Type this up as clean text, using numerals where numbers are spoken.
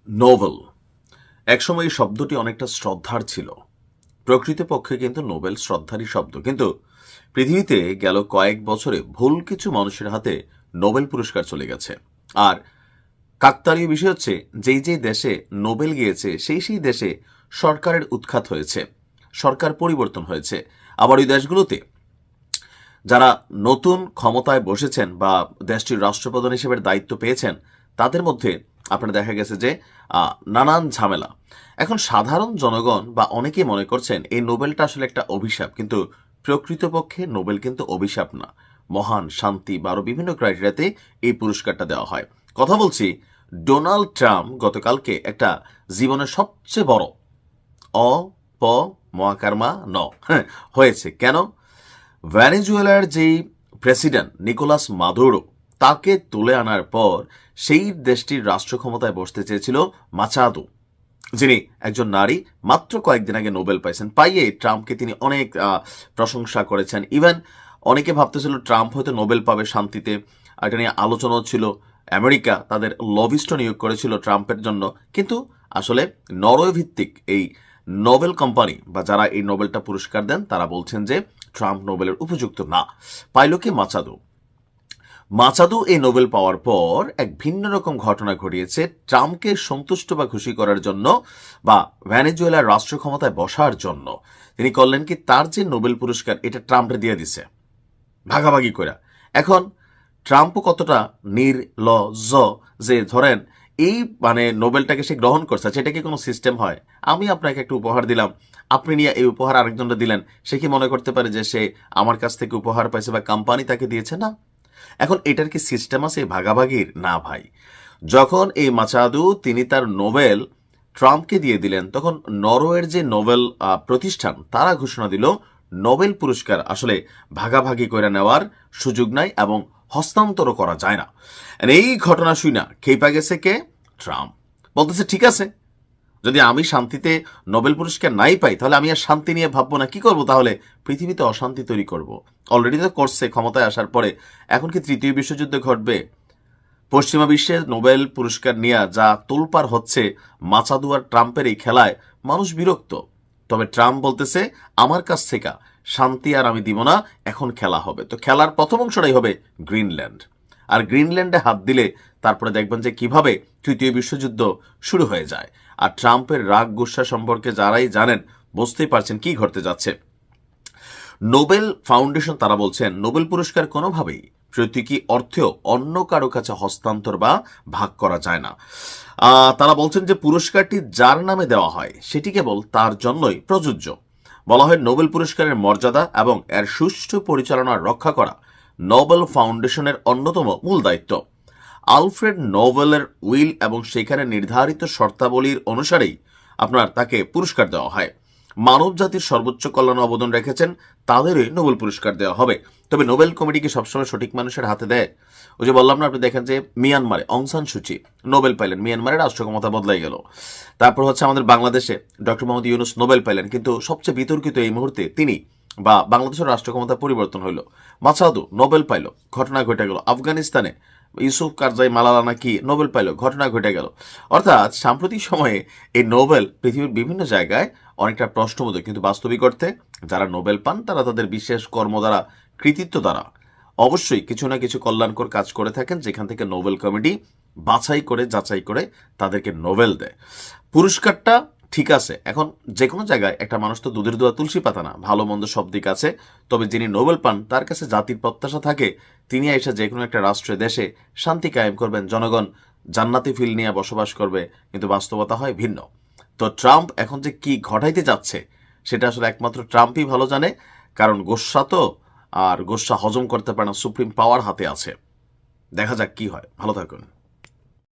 Nobel একসময় এই শব্দটি অনেকটা শ্রদ্ধার ছিল। প্রকৃতপক্ষে কিন্তু নোবেল শ্রদ্ধারই শব্দ, কিন্তু পৃথিবীতে গেল কয়েক বছরে ভুল কিছু মানুষের হাতে নোবেল পুরস্কার চলে গেছে। আর কাকতালীয় বিষয় হচ্ছে, যেই যেই দেশে নোবেল গিয়েছে সেই দেশে সরকারের উৎখাত হয়েছে, সরকার পরিবর্তন হয়েছে। আবার ওই দেশগুলোতে যারা নতুন ক্ষমতায় বসেছেন বা দেশটির রাষ্ট্রপ্রধান হিসেবে দায়িত্ব পেয়েছেন, তাদের মধ্যে আপনার দেখা গেছে যে নানান ঝামেলা। এখন সাধারণ জনগণ বা অনেকেই মনে করছেন এই নোবেলটা আসলে একটা অভিশাপ, কিন্তু প্রকৃতপক্ষে নোবেল কিন্তু অভিশাপ না, মহান শান্তি বা আরো বিভিন্ন ক্রাইটেরিয়াতে এই পুরস্কারটা দেওয়া হয়। কথা বলছি, ডোনাল্ড ট্রাম্প গতকালকে একটা জীবনের সবচেয়ে বড় অ প মহাকারমা ন হয়েছে। কেন? ভেনেজুয়েলার যেই প্রেসিডেন্ট নিকোলাস মাদুরো, তাকে তুলে আনার পর সেই দেশটির রাষ্ট্র ক্ষমতায় বসতে চেয়েছিল মাচাদো, যিনি একজন নারী, মাত্র কয়েকদিন আগে নোবেল পাইছেন। পাইয়ে ট্রাম্পকে তিনি অনেক প্রশংসা করেছেন। ইভেন অনেকে ভাবতেছিল ট্রাম্প হয়তো নোবেল পাবে শান্তিতে। এটা নিয়ে আলোচনাও ছিল। আমেরিকা তাদের লবিস্ট নিয়োগ করেছিল ট্রাম্পের জন্য। কিন্তু আসলে নরওয়ে ভিত্তিক এই নোবেল কোম্পানি বা যারা এই নোবেলটা পুরস্কার দেন, তারা বলছেন যে ট্রাম্প নোবেলের উপযুক্ত না। পাইল কি মাচাদো এই নোবেল পাওয়ার পর এক ভিন্ন রকম ঘটনা ঘটিয়েছে। ট্রাম্পকে সন্তুষ্ট বা খুশি করার জন্য বা ভেনেজুয়েলার রাষ্ট্র ক্ষমতায় বসার জন্য তিনি করলেন কি, তার যে নোবেল পুরস্কার এটা ট্রাম্পে দিয়ে দিছে ভাগাভাগি করে। এখন ট্রাম্পও কতটা নির্লজ্জ যে ধরেন এই নোবেলটাকে সে গ্রহণ করছে। সেটা কি কোনো সিস্টেম হয়? আমি আপনাকে একটা উপহার দিলাম, আপনি নিয়ে এই উপহার আরেকজনটা দিলেন, সে কি মনে করতে পারে যে সে আমার কাছ থেকে উপহার পাইছে বা কোম্পানি তাকে দিয়েছে? না। এখন এটার কি সিস্টেম আছে ভাগাভাগির? না ভাই। যখন এই মাচাদু তিনি তার নোবেল ট্রাম্পকে দিয়ে দিলেন, তখন নরওয়ের যে নোবেল প্রতিষ্ঠান তারা ঘোষণা দিল নোবেল পুরস্কার আসলে ভাগাভাগি করে নেওয়ার সুযোগ নাই এবং হস্তান্তর করা যায় না। এই ঘটনা শুনা খেপা গেছে কে? ট্রাম্প। বলতেছে ঠিক আছে, যদি আমি শান্তিতে নোবেল পুরস্কার নাই পাই, তাহলে আমি আর শান্তি নিয়ে ভাববো না। কি করবো তাহলে? পৃথিবীতে অশান্তি তৈরি করব। অলরেডি তো করছে ক্ষমতায় আসার পরে। এখন কি তৃতীয় বিশ্বযুদ্ধ ঘটবে? পশ্চিমা বিশ্বে নোবেল পুরস্কার নিয়ে যা তোলপাড় হচ্ছে মাচাদু আর ট্রাম্পের এই খেলায়, মানুষ বিরক্ত। তবে ট্রাম্প বলতেছে আমার কাছ থেকে শান্তি আর আমি দিব না, এখন খেলা হবে। তো খেলার প্রথম অংশটাই হবে গ্রিনল্যান্ড। আর গ্রিনল্যান্ডে হাত দিলে তারপরে দেখবেন যে কিভাবে তৃতীয় বিশ্বযুদ্ধ শুরু হয়ে যায়। আর ট্রাম্পের রাগ গুসা সম্পর্কে যারাই জানেন বুঝতেই পারছেন কি ঘটতে যাচ্ছে। নোবেল ফাউন্ডেশন তারা বলছেন নোবেল পুরস্কার কোনোভাবেই প্রতীকী অর্থেও অন্য কারো কাছে হস্তান্তর বা ভাগ করা যায় না। তারা বলছেন যে পুরস্কারটি যার নামে দেওয়া হয় সেটি কেবল তার জন্যই প্রযোজ্য। বলা হয় নোবেল পুরস্কারের মর্যাদা এবং এর সুষ্ঠু পরিচালনা রক্ষা করা নোবেল ফাউন্ডেশনের অন্যতম মূল দায়িত্ব। আলফ্রেড নোবেলের উইল এবং সেখানে নির্ধারিত শর্তাবলীর অনুসারেই তাকে পুরস্কার দেওয়া হয়। মানব জাতির সর্বোচ্চ কল্যাণে অবদান রেখেছেন তাদেরই নোবেল পুরস্কার দেওয়া হবে। তবে নোবেল কমিটি কি সবসময় সঠিক মানুষের হাতে দেয়? ওই যে বললাম না, আপনি দেখেন যে মিয়ানমারে অং সান সুচি নোবেল পাইলেন, মিয়ানমারের রাষ্ট্র ক্ষমতা বদলাই গেল। তারপর হচ্ছে আমাদের বাংলাদেশে ডক্টর মোহাম্মদ ইউনূস নোবেল পাইলেন, কিন্তু সবচেয়ে বিতর্কিত এই মুহূর্তে তিনি বা বাংলাদেশের রাষ্ট্র ক্ষমতা পরিবর্তন হইল। মাসাদু নোবেল পাইল, ঘটনা ঘটে গেল। আফগানিস্তানে ইউসুফ কারজাই মালালা নাকি নোবেল পাইল, ঘটনা ঘটে গেল। অর্থাৎ সাম্প্রতিক সময়ে এই নোবেল পৃথিবীর বিভিন্ন জায়গায় অনেকটা প্রশ্নবোধক, কিন্তু বাস্তবিক অর্থে যারা নোবেল পান তারা তাদের বিশেষ কর্ম দ্বারা, কৃতিত্ব দ্বারা অবশ্যই কিছু না কিছু কল্যাণকর কাজ করে থাকেন, যেখান থেকে নোবেল কমিটি বাছাই করে যাচাই করে তাদেরকে নোবেল দেয়। পুরস্কারটা ঠিক আছে। এখন যে কোনো জায়গায় একটা মানুষ তো দুধের দোয়া তুলসী পাতা না, ভালো মন্দ সব দিক আছে। তবে যিনি নোবেল পান তার কাছে জাতির প্রত্যাশা থাকে তিনি এসে যে কোনো একটা রাষ্ট্রে দেশে শান্তি কায়েম করবেন, জনগণ জান্নাতি ফিল নিয়ে বসবাস করবে, কিন্তু বাস্তবতা হয় ভিন্ন। তো ট্রাম্প এখন যে কি ঘটাইতে যাচ্ছে সেটা আসলে একমাত্র ট্রাম্পই ভালো জানে, কারণ গোস্বা তো, আর গোস্বা হজম করতে পারে না, সুপ্রিম পাওয়ার হাতে আছে। দেখা যাক কি হয়। ভালো থাকুন।